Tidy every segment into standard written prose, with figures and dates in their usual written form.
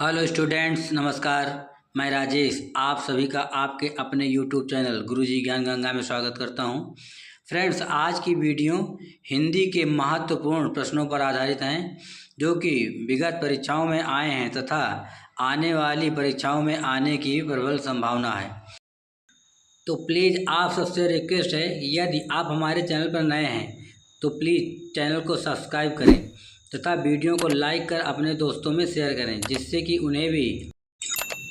Hello students, नमस्कार। मैं राजेश आप सभी का आपके अपने यूट्यूब चैनल गुरुजी ज्ञान गंगा में स्वागत करता हूं। फ्रेंड्स, आज की वीडियो हिंदी के महत्वपूर्ण प्रश्नों पर आधारित हैं जो कि विगत परीक्षाओं में आए हैं तथा आने वाली परीक्षाओं में आने की प्रबल संभावना है। तो प्लीज़ आप सबसे रिक्वेस्ट है, यदि आप हमारे चैनल पर नए हैं तो प्लीज़ चैनल को सब्सक्राइब करें तथा वीडियो को लाइक कर अपने दोस्तों में शेयर करें, जिससे कि उन्हें भी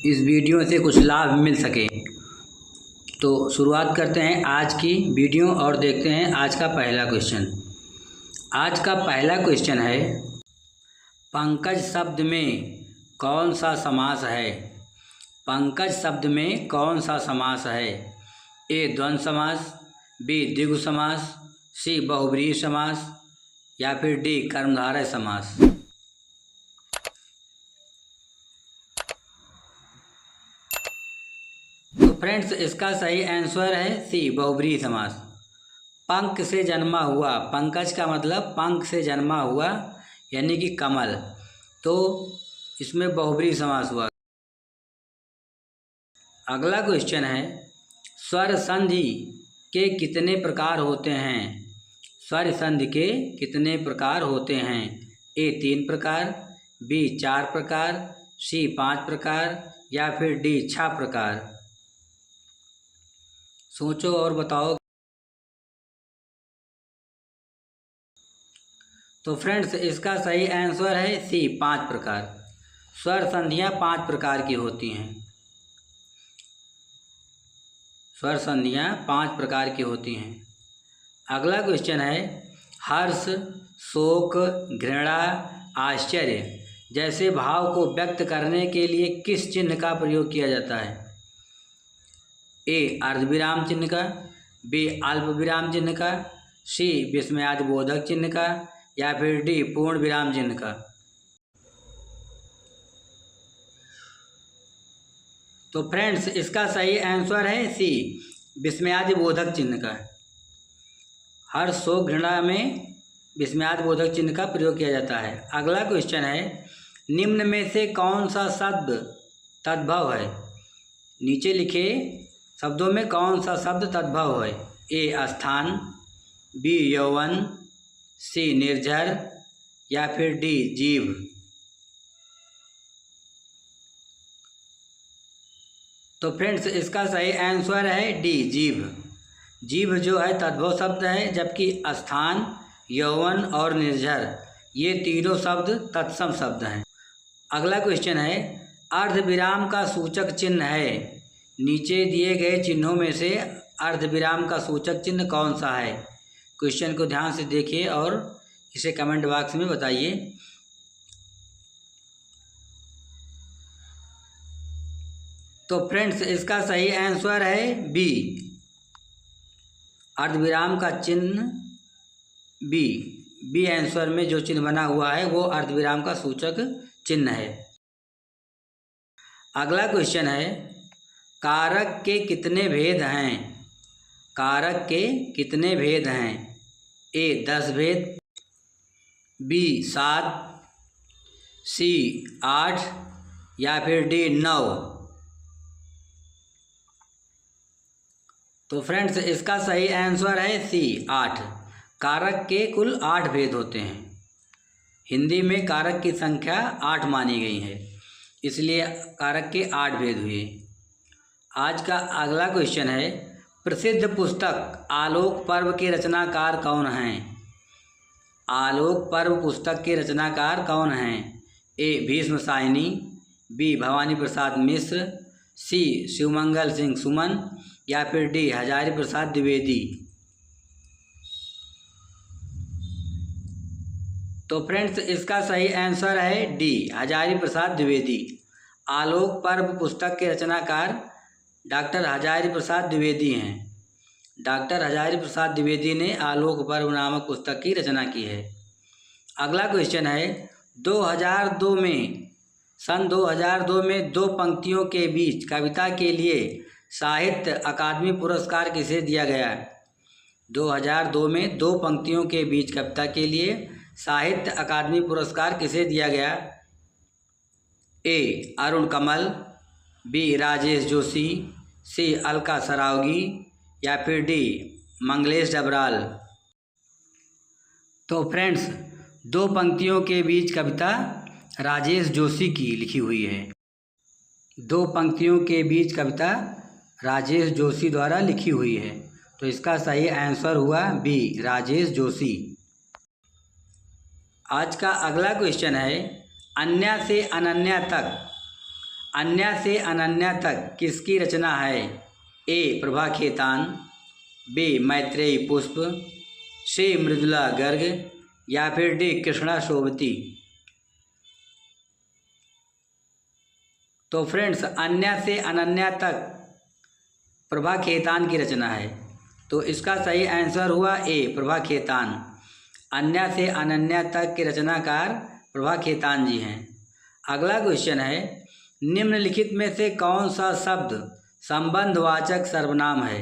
इस वीडियो से कुछ लाभ मिल सके। तो शुरुआत करते हैं आज की वीडियो और देखते हैं आज का पहला क्वेश्चन। आज का पहला क्वेश्चन है, पंकज शब्द में कौन सा समास है? पंकज शब्द में कौन सा समास है? ए द्वंद्व समास, बी द्विगु समास, सी बहुब्रीहि समास या फिर डी कर्मधारय समास। तो फ्रेंड्स, इसका सही आंसर है सी बहुब्रीहि समास। पंख से जन्मा हुआ, पंकज का मतलब पंख से जन्मा हुआ यानी कि कमल, तो इसमें बहुब्रीहि समास हुआ। अगला क्वेश्चन है, स्वर संधि के कितने प्रकार होते हैं? स्वर संधि के कितने प्रकार होते हैं? ए 3 प्रकार, बी 4 प्रकार, सी 5 प्रकार या फिर डी 6 प्रकार। सोचो और बताओ। तो फ्रेंड्स, इसका सही आंसर है सी 5 प्रकार। स्वर संधियां 5 प्रकार की होती हैं। स्वर संधियां 5 प्रकार की होती हैं। अगला क्वेश्चन है, हर्ष, शोक, घृणा, आश्चर्य जैसे भाव को व्यक्त करने के लिए किस चिन्ह का प्रयोग किया जाता है? ए अर्धविराम चिन्ह का, बी अल्प विराम चिन्ह का, सी विस्मयादिबोधक चिन्ह का या फिर डी पूर्ण विराम चिन्ह का। तो फ्रेंड्स, इसका सही आंसर है सी विस्मयादिबोधक चिन्ह का। हर्ष, शोक, घृणा में विस्मयादिबोधक चिन्ह का प्रयोग किया जाता है। अगला क्वेश्चन है, निम्न में से कौन सा शब्द तद्भव है? नीचे लिखे शब्दों में कौन सा शब्द तद्भव है? ए स्थान, बी यौवन, सी निर्झर या फिर डी जीव। तो फ्रेंड्स, इसका सही आंसर है डी जीव। जीव जो है तद्भव शब्द है, जबकि स्थान, यौवन और निर्झर ये तीनों शब्द तत्सम शब्द हैं। अगला क्वेश्चन है, अर्धविराम का सूचक चिन्ह है। नीचे दिए गए चिन्हों में से अर्धविराम का सूचक चिन्ह कौन सा है? क्वेश्चन को ध्यान से देखिए और इसे कमेंट बॉक्स में बताइए। तो फ्रेंड्स, इसका सही आंसर है बी, अर्धविराम का चिन्ह बी आंसर में जो चिन्ह बना हुआ है वो अर्धविराम का सूचक चिन्ह है। अगला क्वेश्चन है, कारक के कितने भेद हैं? कारक के कितने भेद हैं? ए 10 भेद, बी 7, सी 8 या फिर डी 9। तो फ्रेंड्स, इसका सही आंसर है सी 8। कारक के कुल 8 भेद होते हैं। हिंदी में कारक की संख्या 8 मानी गई है, इसलिए कारक के 8 भेद हुए। आज का अगला क्वेश्चन है, प्रसिद्ध पुस्तक आलोक पर्व के रचनाकार कौन हैं? आलोक पर्व पुस्तक के रचनाकार कौन हैं? ए भीष्म साहनी, बी भवानी प्रसाद मिश्र, सी शिवमंगल सिंह सुमन या फिर डी हजारी प्रसाद द्विवेदी। तो फ्रेंड्स, इसका सही आंसर है डी हजारी प्रसाद द्विवेदी। आलोक पर्व पुस्तक के रचनाकार डॉक्टर हजारी प्रसाद द्विवेदी हैं। डॉक्टर हजारी प्रसाद द्विवेदी ने आलोक पर्व नामक पुस्तक की रचना की है। अगला क्वेश्चन है, 2002 में सन 2002 में 2 पंक्तियों के बीच कविता के लिए साहित्य अकादमी पुरस्कार किसे दिया गया? 2002 में 2 पंक्तियों के बीच कविता के लिए साहित्य अकादमी पुरस्कार किसे दिया गया? ए अरुण कमल, बी राजेश जोशी, सी अलका सरावगी या फिर डी मंगलेश डबराल। तो फ्रेंड्स, दो पंक्तियों के बीच कविता राजेश जोशी की लिखी हुई है। दो पंक्तियों के बीच कविता राजेश जोशी द्वारा लिखी हुई है। तो इसका सही आंसर हुआ बी राजेश जोशी। आज का अगला क्वेश्चन है, अन्या से अनन्या तक, अन्या से अनन्या तक किसकी रचना है? ए प्रभा खेतान, बी मैत्रेयी पुष्प, सी मृदुला गर्ग या फिर डी कृष्णा शोभती। तो फ्रेंड्स, अन्या से अनन्या तक प्रभा खेतान की रचना है। तो इसका सही आंसर हुआ ए प्रभा खेतान। अन्या से अनन्या तक के रचनाकार प्रभा खेतान जी हैं। अगला क्वेश्चन है, निम्नलिखित में से कौन सा शब्द संबंधवाचक सर्वनाम है?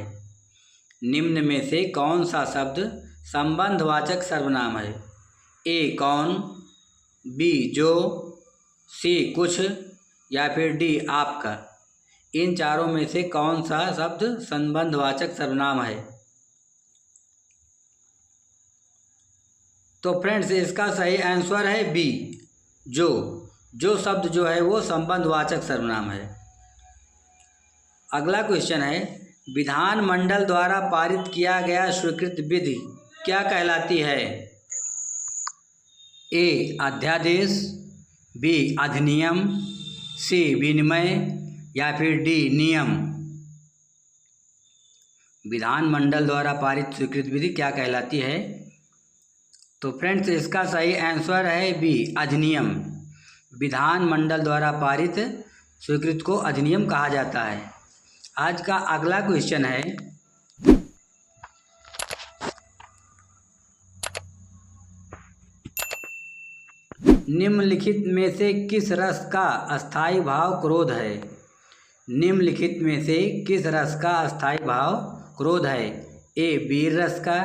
निम्न में से कौन सा शब्द संबंधवाचक सर्वनाम है? ए कौन, बी जो, सी कुछ या फिर डी आपका। इन चारों में से कौन सा शब्द संबंधवाचक सर्वनाम है? तो फ्रेंड्स, इसका सही आंसर है बी जो। जो शब्द जो है वो संबंधवाचक सर्वनाम है। अगला क्वेश्चन है, विधानमंडल द्वारा पारित किया गया स्वीकृत विधि क्या कहलाती है? ए अध्यादेश, बी अधिनियम, सी विनिमय या फिर डी नियम। विधानमंडल द्वारा पारित स्वीकृत विधि क्या कहलाती है? तो फ्रेंड्स, इसका सही आंसर है बी अधिनियम। विधानमंडल द्वारा पारित स्वीकृत को अधिनियम कहा जाता है। आज का अगला क्वेश्चन है, निम्नलिखित में से किस रस का अस्थायी भाव क्रोध है? निम्नलिखित में से किस रस का अस्थायी भाव क्रोध है? ए वीर रस का,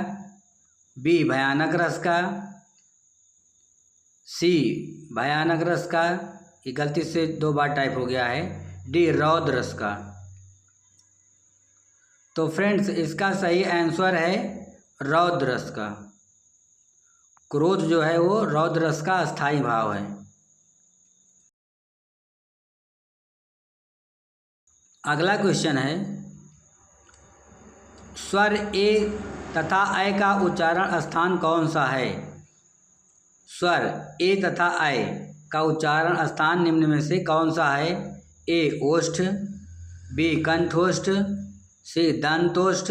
बी भयानक रस का, सी भयानक रस का, ये गलती से 2 बार टाइप हो गया है, डी रौद्र रस का। तो फ्रेंड्स, इसका सही आंसर है रौद्र रस का। क्रोध जो है वो रौद्र रस का अस्थायी भाव है। अगला क्वेश्चन है, स्वर ए तथा ऐ का उच्चारण स्थान कौन सा है? स्वर ए तथा ऐ का उच्चारण स्थान निम्न में से कौन सा है? ए ओष्ठ, बी कंठोष्ठ, सी दंतोष्ठ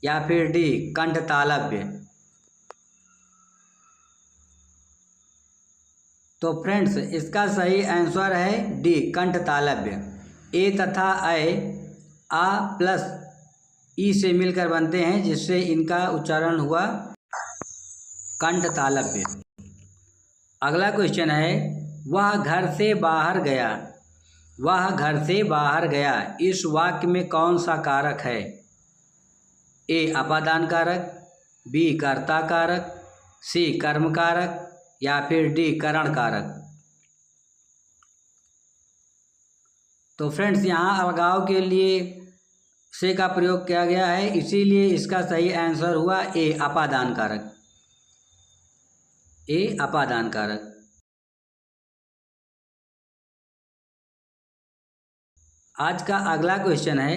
या फिर डी कंठतालव्य। तो फ्रेंड्स, इसका सही आंसर है डी कंठतालव्य। ए तथा ऐ आ प्लस ई से मिलकर बनते हैं, जिससे इनका उच्चारण हुआ कंठतालव्य। अगला क्वेश्चन है, वह घर से बाहर गया, वह घर से बाहर गया, इस वाक्य में कौन सा कारक है? ए अपादान कारक, बी कर्ता कारक, सी कर्म कारक या फिर डी करण कारक। तो फ्रेंड्स, यहाँ अलगाव के लिए से का प्रयोग किया गया है, इसीलिए इसका सही आंसर हुआ ए अपादान कारक। ए अपादान कारक। आज का अगला क्वेश्चन है,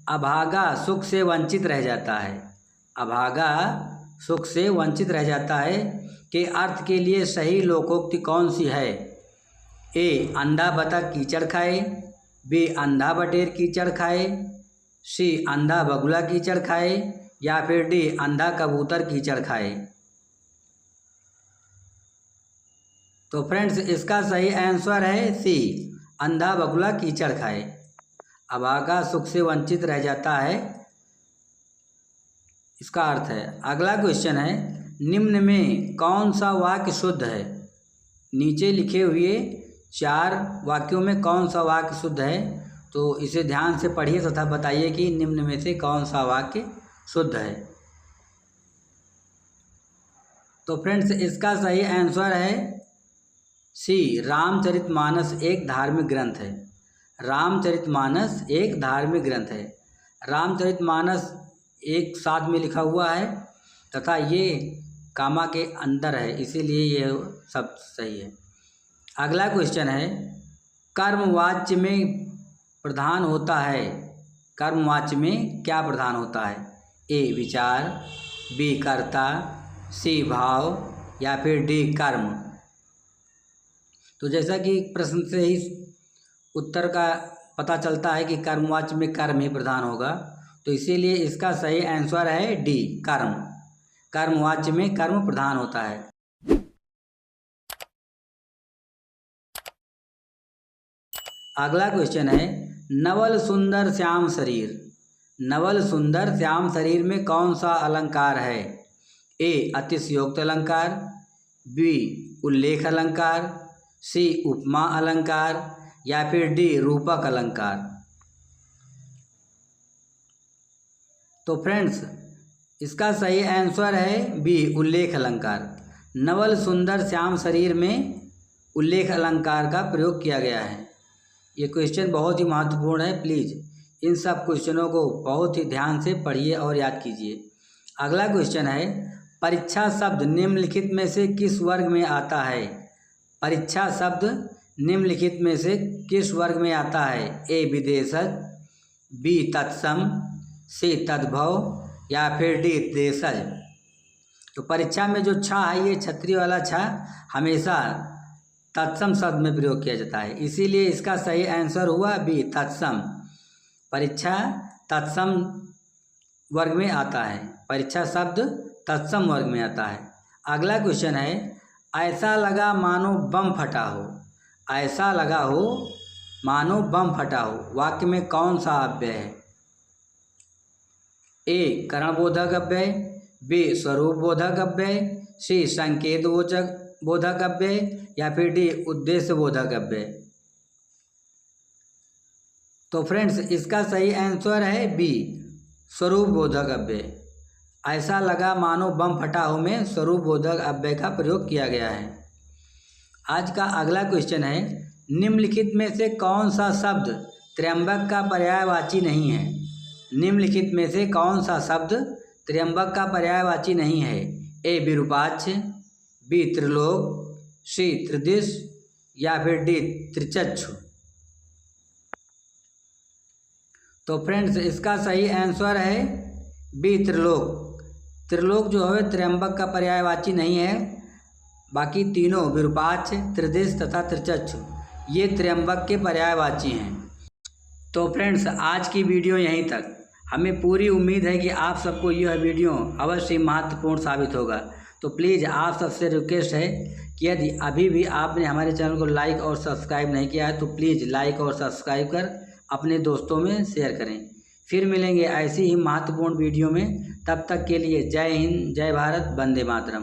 अभागा सुख से वंचित रह जाता है, अभागा सुख से वंचित रह जाता है के अर्थ के लिए सही लोकोक्ति कौन सी है? ए अंधा बतख कीचड़ खाए, बी अंधा बटेर कीचड़ खाए, सी अंधा बगुला कीचड़ खाए या फिर डी अंधा कबूतर कीचड़ खाए। तो फ्रेंड्स, इसका सही आंसर है सी अंधा बगुला कीचड़ खाए। अभागा सुख से वंचित रह जाता है, इसका अर्थ है। अगला क्वेश्चन है, निम्न में कौन सा वाक्य शुद्ध है? नीचे लिखे हुए 4 वाक्यों में कौन सा वाक्य शुद्ध है? तो इसे ध्यान से पढ़िए तथा बताइए कि निम्न में से कौन सा वाक्य शुद्ध है। तो फ्रेंड्स, इसका सही आंसर है सी रामचरितमानस एक धार्मिक ग्रंथ है। रामचरितमानस एक धार्मिक ग्रंथ है। रामचरितमानस एक साथ में लिखा हुआ है तथा ये कामा के अंदर है, इसीलिए ये सब सही है। अगला क्वेश्चन है, कर्मवाच्य में प्रधान होता है, कर्मवाच्य में क्या प्रधान होता है? ए विचार, बी कर्ता, सी भाव या फिर डी कर्म। तो जैसा कि प्रश्न से ही उत्तर का पता चलता है कि कर्मवाच्य में कर्म ही प्रधान होगा, तो इसीलिए इसका सही आंसर है डी कर्म। कर्मवाच्य में कर्म प्रधान होता है। अगला क्वेश्चन है, नवल सुंदर श्याम शरीर। नवल सुंदर श्याम शरीर में कौन सा अलंकार है? ए अतिशयोक्त अलंकार, बी उल्लेख अलंकार, सी उपमा अलंकार या फिर डी रूपक अलंकार। तो फ्रेंड्स इसका सही आंसर है बी उल्लेख अलंकार। नवल सुंदर श्याम शरीर में उल्लेख अलंकार का प्रयोग किया गया है। ये क्वेश्चन बहुत ही महत्वपूर्ण है, प्लीज़ इन सब क्वेश्चनों को बहुत ही ध्यान से पढ़िए और याद कीजिए। अगला क्वेश्चन है, परीक्षा शब्द निम्नलिखित में से किस वर्ग में आता है? परीक्षा शब्द निम्नलिखित में से किस वर्ग में आता है? ए विदेशज, बी तत्सम, सी तद्भव या फिर डी देशज। तो परीक्षा में जो छा है, ये छतरी वाला छा हमेशा तत्सम शब्द में प्रयोग किया जाता है, इसीलिए इसका सही आंसर हुआ बी तत्सम। परीक्षा तत्सम वर्ग में आता है, परीक्षा शब्द तत्सम वर्ग में आता है। अगला क्वेश्चन है, ऐसा लगा मानो बम फटा हो। ऐसा लगा हो मानो बम फटा हो, वाक्य में कौन सा अव्यय है? ए करणबोधक अव्यय, बी स्वरूप बोधक अव्यय, सी संकेत बोधक अव्यय या फिर डी उद्देश्य बोधक अव्यय। तो फ्रेंड्स इसका सही आंसर है बी स्वरूप बोधक अव्यय। ऐसा लगा मानो बम फटा हो में स्वरूप बोधक अव्यय का प्रयोग किया गया है। आज का अगला क्वेश्चन है, निम्नलिखित में से कौन सा शब्द त्र्यंबक का पर्यायवाची नहीं है? निम्नलिखित में से कौन सा शब्द त्र्यंबक का पर्यायवाची नहीं है? ए विरूपाक्ष, बी त्रिलोक, सी त्रिदिश या फिर डी त्रिचक्षु। तो फ्रेंड्स इसका सही आंसर है बी त्रिलोक। त्रिलोक जो है त्र्यंबक का पर्यायवाची नहीं है, बाकी तीनों विरूपाक्ष, त्रिदिश तथा त्रिचक्षु ये त्र्यंबक के पर्यायवाची हैं। तो फ्रेंड्स आज की वीडियो यहीं तक। हमें पूरी उम्मीद है कि आप सबको यह वीडियो अवश्य महत्वपूर्ण साबित होगा। तो प्लीज़ आप सबसे रिक्वेस्ट है कि यदि अभी भी आपने हमारे चैनल को लाइक और सब्सक्राइब नहीं किया है तो प्लीज़ लाइक और सब्सक्राइब कर अपने दोस्तों में शेयर करें। फिर मिलेंगे ऐसी ही महत्वपूर्ण वीडियो में, तब तक के लिए जय हिंद, जय भारत, वंदे मातरम।